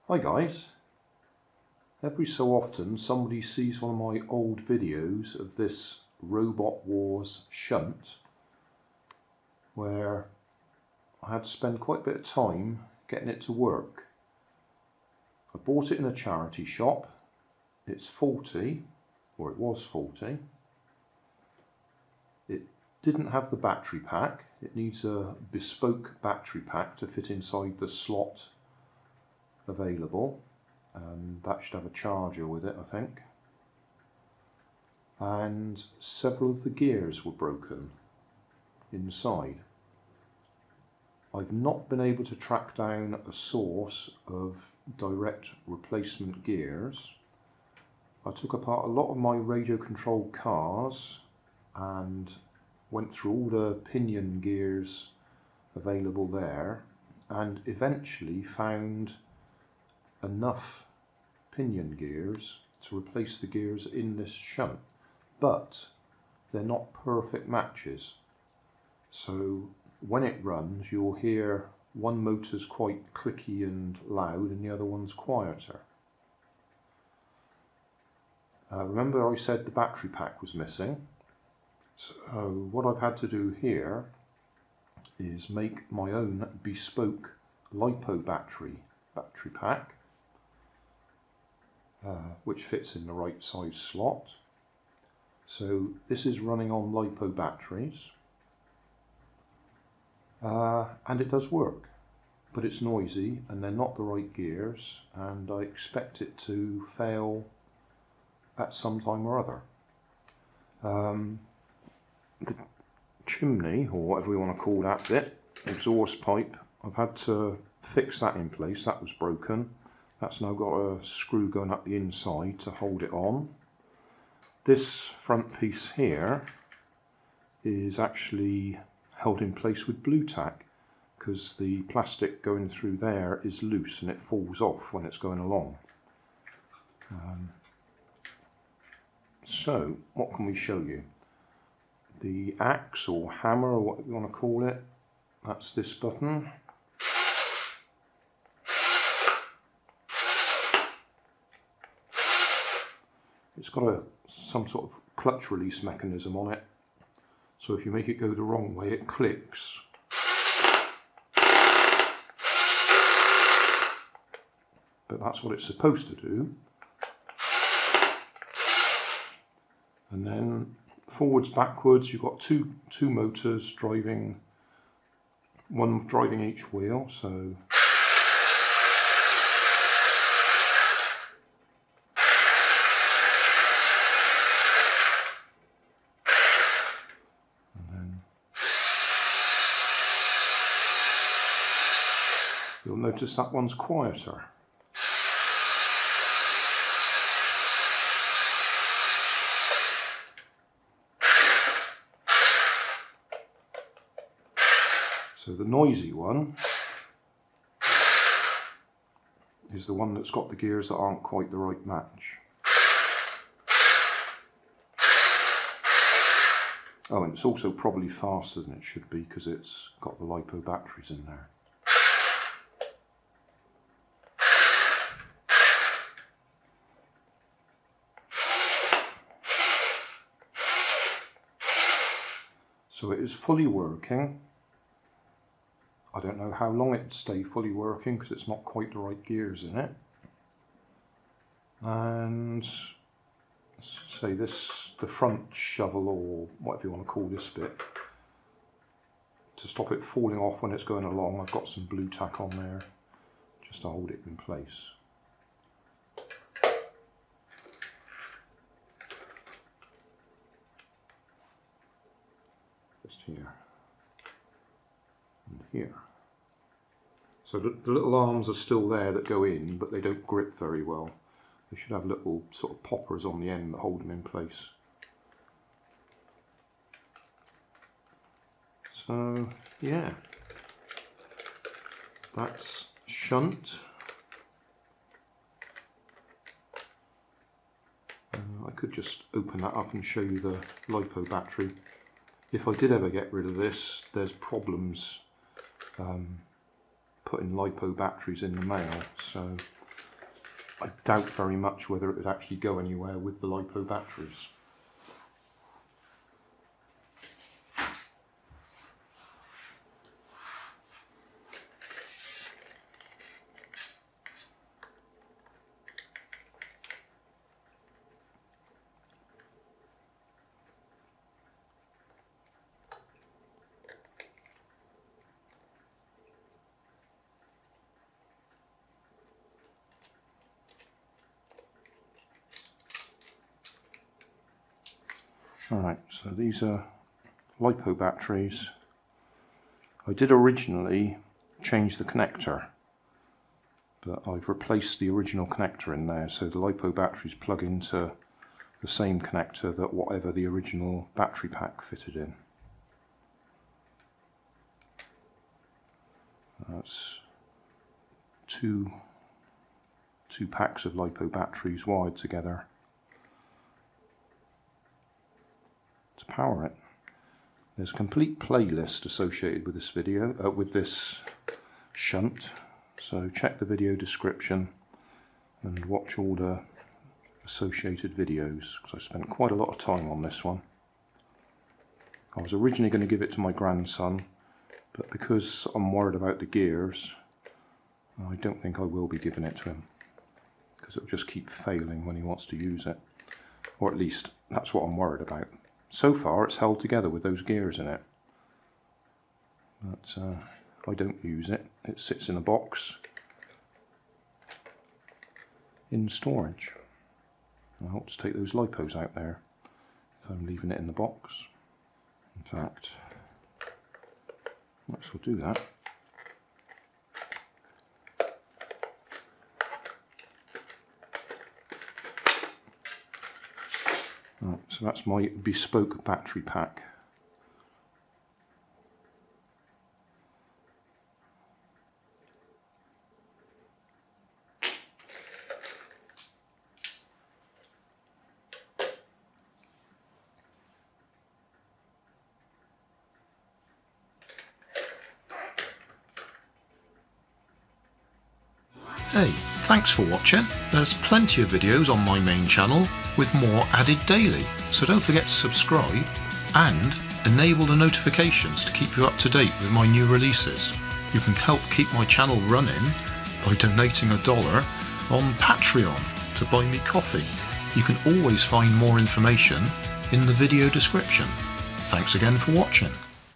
Hi guys, every so often somebody sees one of my old videos of this Robot Wars Shunt where I had to spend quite a bit of time getting it to work. I bought it in a charity shop. It's faulty, or it was faulty. It didn't have the battery pack. It needs a bespoke battery pack to fit inside the slot available, and that should have a charger with it, I think. And several of the gears were broken inside. I've not been able to track down a source of direct replacement gears. I took apart a lot of my radio controlled cars and went through all the pinion gears available there, and eventually found enough pinion gears to replace the gears in this shunt, but they're not perfect matches. So when it runs, you'll hear one motor's quite clicky and loud and the other one's quieter. Remember I said the battery pack was missing? So what I've had to do here is make my own bespoke LiPo battery pack, which fits in the right size slot. So this is running on LiPo batteries, and it does work, but it's noisy and they're not the right gears, and I expect it to fail at some time or other. The chimney, or whatever you want to call that bit, exhaust pipe, I've had to fix that in place. That was broken. That's now got a screw going up the inside to hold it on. This front piece here is actually held in place with blue tack, because the plastic going through there is loose and it falls off when it's going along. So what can we show you? The axe or hammer, or what you want to call it, that's this button. It's got some sort of clutch release mechanism on it, so if you make it go the wrong way, it clicks. But that's what it's supposed to do. And then forwards, backwards, you've got two motors driving, one driving each wheel. So you'll notice that one's quieter. So the noisy one is the one that's got the gears that aren't quite the right match. Oh, and it's also probably faster than it should be because it's got the LiPo batteries in there. So it is fully working. I don't know how long it'd stay fully working because it's not quite the right gears in it. And say this, the front shovel, or whatever you want to call this bit, to stop it falling off when it's going along, I've got some blue tack on there just to hold it in place. Just here and here. So the little arms are still there that go in, but they don't grip very well. They should have little sort of poppers on the end that hold them in place. So yeah, that's Shunt. I could just open that up and show you the LiPo battery. If I did ever get rid of this, there's problems putting LiPo batteries in the mail, so I doubt very much whether it would actually go anywhere with the LiPo batteries. Alright, so these are LiPo batteries. I did originally change the connector, but I've replaced the original connector in there, so the LiPo batteries plug into the same connector that whatever the original battery pack fitted in. That's two packs of LiPo batteries wired together to power it. There's a complete playlist associated with this video, with this shunt, so check the video description and watch all the associated videos, because I spent quite a lot of time on this one. I was originally going to give it to my grandson, but because I'm worried about the gears, I don't think I will be giving it to him, because it'll just keep failing when he wants to use it, or at least that's what I'm worried about. So far it's held together with those gears in it, but I don't use it. It sits in a box in storage. I hope to take those LiPos out there if I'm leaving it in the box. In fact, might as well do that. Right, so that's my bespoke battery pack. Hey, thanks for watching. There's plenty of videos on my main channel with more added daily, so don't forget to subscribe and enable the notifications to keep you up to date with my new releases. You can help keep my channel running by donating $1 on Patreon to buy me coffee. You can always find more information in the video description. Thanks again for watching.